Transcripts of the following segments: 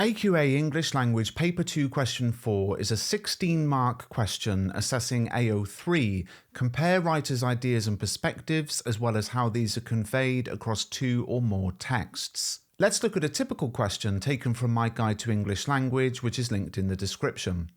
AQA English Language Paper 2 Question 4 is a 16-mark question assessing AO3, compare writers' ideas and perspectives, as well as how these are conveyed across two or more texts. Let's look at a typical question taken from my guide to English language, which is linked in the description.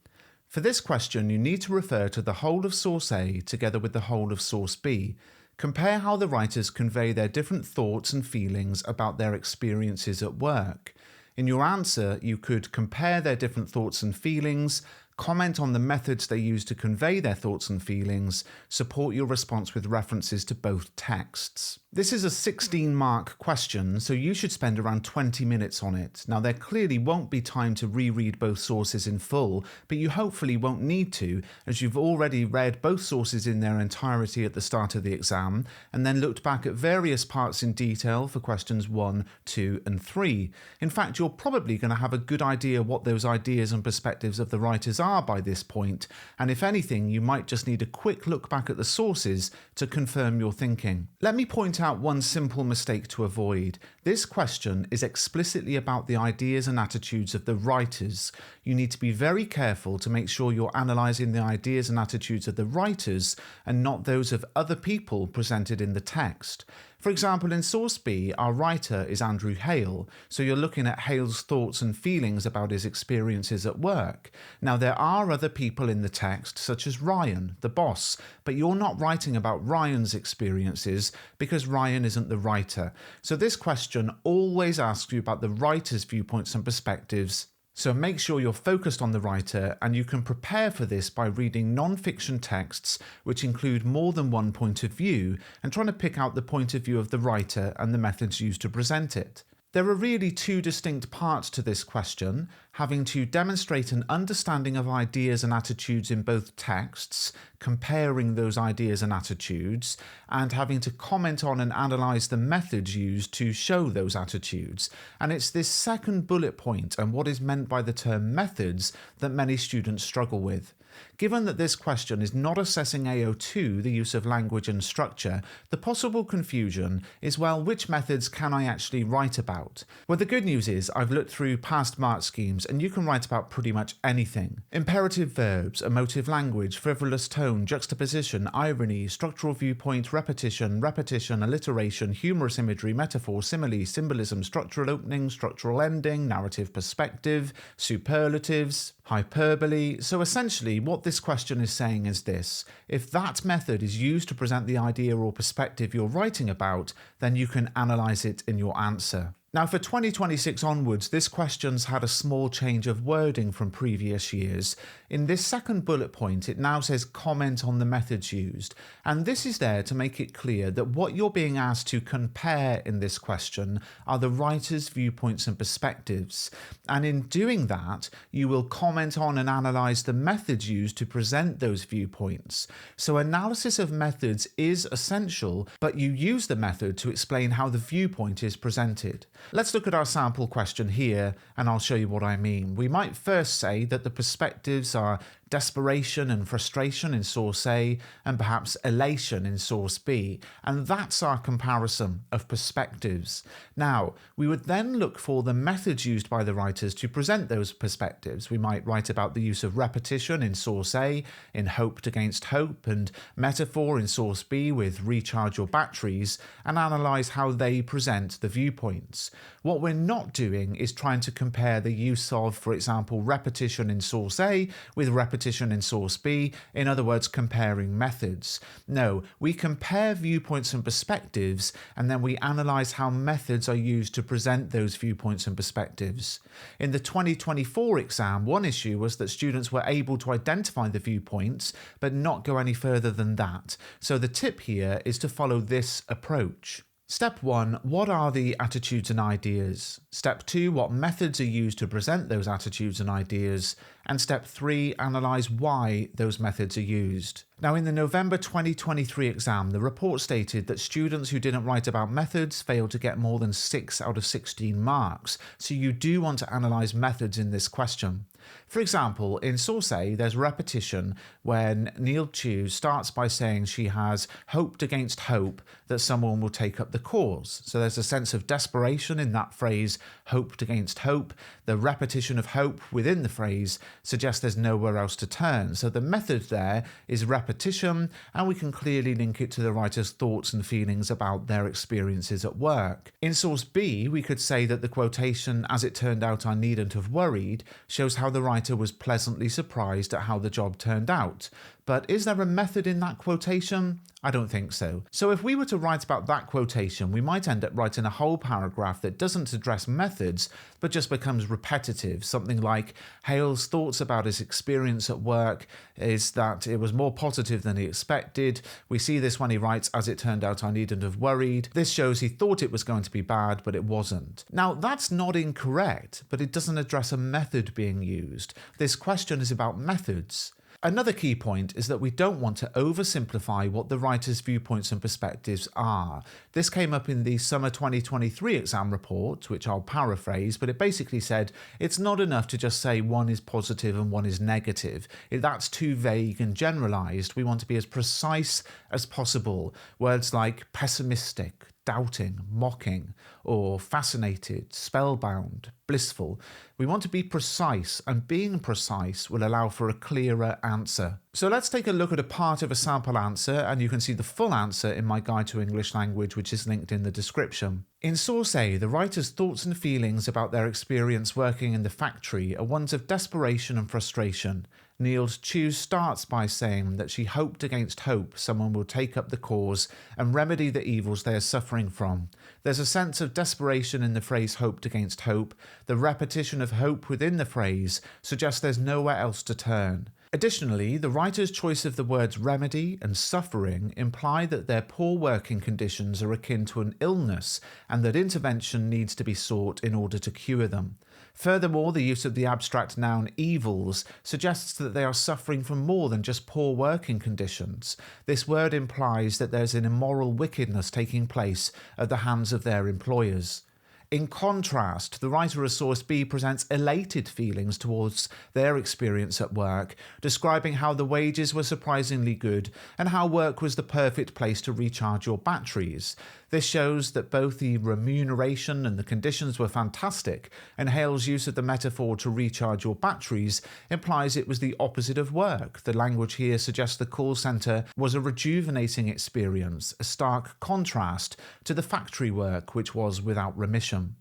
For this question, you need to refer to the whole of source A together with the whole of source B. Compare how the writers convey their different thoughts and feelings about their experiences at work. In your answer, you could compare their different thoughts and feelings, comment on the methods they use to convey their thoughts and feelings, support your response with references to both texts. This is a 16-mark question, so you should spend around 20 minutes on it. Now, there clearly won't be time to reread both sources in full, but you hopefully won't need to, as you've already read both sources in their entirety at the start of the exam, and then looked back at various parts in detail for questions 1, 2, and 3. In fact, you're probably going to have a good idea what those ideas and perspectives of the writers are by this point, and if anything, you might just need a quick look back at the sources to confirm your thinking. Let me point out one simple mistake to avoid. This question is explicitly about the ideas and attitudes of the writers. You need to be very careful to make sure you're analysing the ideas and attitudes of the writers and not those of other people presented in the text. For example, in source B, our writer is Andrew Hale, so you're looking at Hale's thoughts and feelings about his experiences at work. Now, there are other people in the text, such as Ryan, the boss, but you're not writing about Ryan's experiences because Ryan isn't the writer. So this question always asks you about the writer's viewpoints and perspectives. So make sure you're focused on the writer, and you can prepare for this by reading non-fiction texts which include more than one point of view and trying to pick out the point of view of the writer and the methods used to present it. There are really two distinct parts to this question, having to demonstrate an understanding of ideas and attitudes in both texts, comparing those ideas and attitudes, and having to comment on and analyse the methods used to show those attitudes. And it's this second bullet point and what is meant by the term methods that many students struggle with. Given that this question is not assessing AO2, the use of language and structure, the possible confusion is, well, which methods can I actually write about? Well, the good news is I've looked through past mark schemes and you can write about pretty much anything. Imperative verbs, emotive language, frivolous tone, juxtaposition, irony, structural viewpoint, repetition, alliteration, humorous imagery, metaphor, simile, symbolism, structural opening, structural ending, narrative perspective, superlatives, hyperbole. So essentially, what this question is saying is this: if that method is used to present the idea or perspective you're writing about, then you can analyse it in your answer. Now, for 2026 onwards, this question's had a small change of wording from previous years. In this second bullet point, it now says comment on the methods used. And this is there to make it clear that what you're being asked to compare in this question are the writer's viewpoints and perspectives. And in doing that, you will comment on and analyse the methods used to present those viewpoints. So analysis of methods is essential, but you use the method to explain how the viewpoint is presented. Let's look at our sample question here, and I'll show you what I mean. We might first say that the perspectives are desperation and frustration in source A, and perhaps elation in source B, and that's our comparison of perspectives. Now, we would then look for the methods used by the writers to present those perspectives. We might write about the use of repetition in source A, in hoped against hope, and metaphor in source B with recharge your batteries, and analyse how they present the viewpoints. What we're not doing is trying to compare the use of, for example, repetition in source A with repetition in source B, in other words, comparing methods. No, we compare viewpoints and perspectives, and then we analyse how methods are used to present those viewpoints and perspectives. In the 2024 exam, one issue was that students were able to identify the viewpoints, but not go any further than that. So the tip here is to follow this approach. Step 1, what are the attitudes and ideas? Step 2, what methods are used to present those attitudes and ideas? And step 3, analyse why those methods are used. Now, in the November 2023 exam, the report stated that students who didn't write about methods failed to get more than 6 out of 16 marks, so you do want to analyse methods in this question. For example, in source A, there's repetition when Neil Chu starts by saying she has hoped against hope that someone will take up the cause. So there's a sense of desperation in that phrase, hoped against hope. The repetition of hope within the phrase suggests there's nowhere else to turn. So the method there is repetition, and we can clearly link it to the writer's thoughts and feelings about their experiences at work. In source B, we could say that the quotation, "As it turned out, I needn't have worried," shows how the writer was pleasantly surprised at how the job turned out. But is there a method in that quotation? I don't think so. So if we were to write about that quotation, we might end up writing a whole paragraph that doesn't address methods, but just becomes repetitive. Something like, Hale's thoughts about his experience at work is that it was more positive than he expected. We see this when he writes, "As it turned out, I needn't have worried." This shows he thought it was going to be bad, but it wasn't. Now, that's not incorrect, but it doesn't address a method being used. This question is about methods. Another key point is that we don't want to oversimplify what the writer's viewpoints and perspectives are. This came up in the summer 2023 exam report, which I'll paraphrase, but it basically said it's not enough to just say one is positive and one is negative. That's too vague and generalised. We want to be as precise as possible. Words like pessimistic, doubting, mocking, or fascinated, spellbound, blissful. We want to be precise, and being precise will allow for a clearer answer. So let's take a look at a part of a sample answer, and you can see the full answer in my guide to English language, which is linked in the description. In source A, the writer's thoughts and feelings about their experience working in the factory are ones of desperation and frustration. Neil Chu starts by saying that she hoped against hope someone will take up the cause and remedy the evils they are suffering from. There's a sense of desperation in the phrase hoped against hope. The repetition of hope within the phrase suggests there's nowhere else to turn. Additionally, the writer's choice of the words remedy and suffering imply that their poor working conditions are akin to an illness and that intervention needs to be sought in order to cure them. Furthermore, the use of the abstract noun evils suggests that they are suffering from more than just poor working conditions. This word implies that there's an immoral wickedness taking place at the hands of their employers. In contrast, the writer of source B presents elated feelings towards their experience at work, describing how the wages were surprisingly good and how work was the perfect place to recharge your batteries. This shows that both the remuneration and the conditions were fantastic, and Hale's use of the metaphor to recharge your batteries implies it was the opposite of work. The language here suggests the call centre was a rejuvenating experience, a stark contrast to the factory work, which was without remission.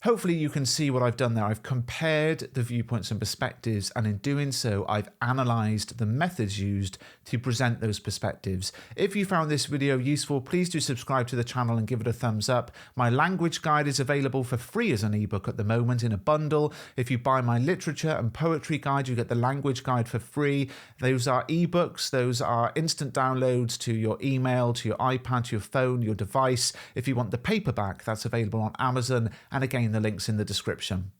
Hopefully you can see what I've done there. I've compared the viewpoints and perspectives, and in doing so, I've analysed the methods used to present those perspectives. If you found this video useful, please do subscribe to the channel and give it a thumbs up. My language guide is available for free as an ebook at the moment in a bundle. If you buy my literature and poetry guide, you get the language guide for free. Those are ebooks. Those are instant downloads to your email, to your iPad, to your phone, your device. If you want the paperback, that's available on Amazon, and again, the link's in the description.